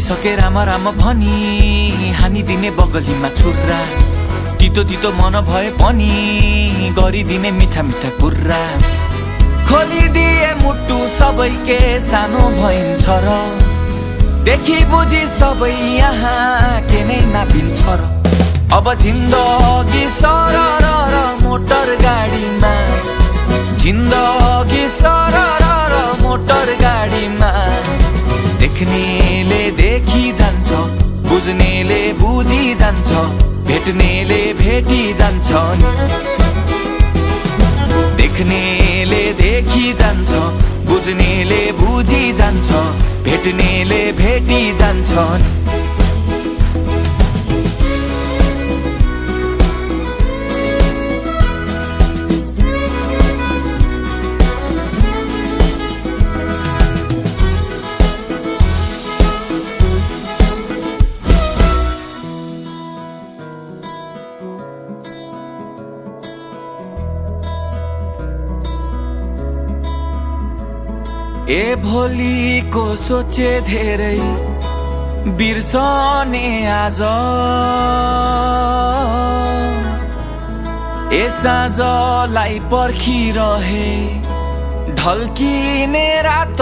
भइसके राम राम भनी हानिदिने बगलीमा छुर्रा तितो तितो मन भए पनि गरिदिने मिठा मिठा कुरा खोलिदिए मुटु सबैके सानो भइन्छ र देखि बुझी सबै यहाँ के नै नापिन्छ र अब जिन्दगी सरर र मोटर गाडीमा जिन्दगी सरर र मोटर गाडीमा देख्नेले देखि जान्छ बुझ्नेले बुझी जान्छ भेट्नेले भेटी जान्छ देख्नेले देखि जान्छ बुझ्नेले बुझी जान्छ भेट्नेले भेटी जान्छ ए भोलिको सोचे धेरै बिर्सने आज ए साँझलाई पर्खिरहे ढल्किने रात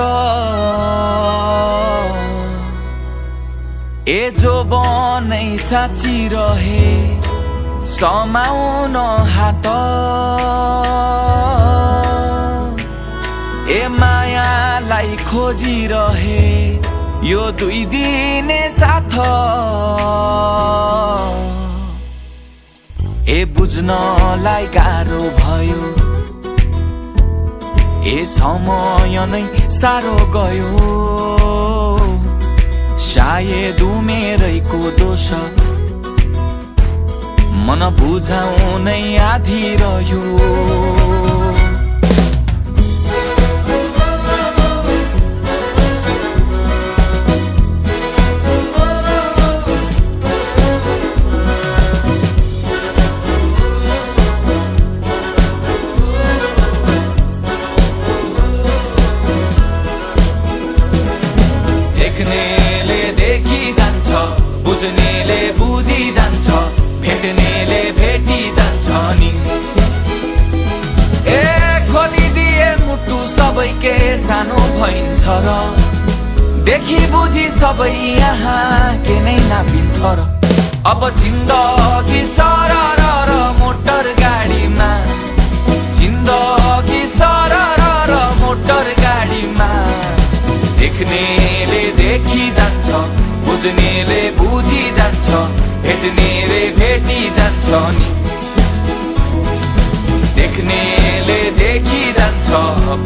ए जो बनै साँचिरहे समाउन हात ए मायालाई खोजिरहे यो दुई दिने साथ ए बुझ्नलाई गाह्रो भयो ए समय नै साह्रो गयो सायद उमेरैको दोष मन बुझाउनै आधी रह्यो देख्नेले देखि जान्छ बुझ्नेले बुझी जान्छ भेट्नेले भेटी जान्छ नि ए खोलिदिए मुटु सबैके सानो भइन्छ र देखि बुझी सबै यहाँ के नै नापिन्छ र अब जिन्दगी सरर र मोटर गाडीमा जिन्दगी सरर र मोटर गाडीमा देख्नेले देखि जान्छ बुझ्नेले बुझी जान्छ भेट्नेले भेटी जान्छ नि देख्नेले देखि जान्छ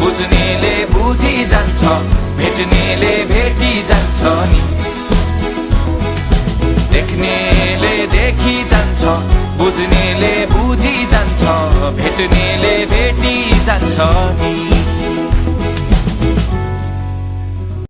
बुझ्नेले बुझी जान्छ भेट्नेले भेटी जान्छ नि देख्नेले देखि जान्छ बुझ्नेले बुझी जान्छ भेट्नेले भेटी जान्छ नि।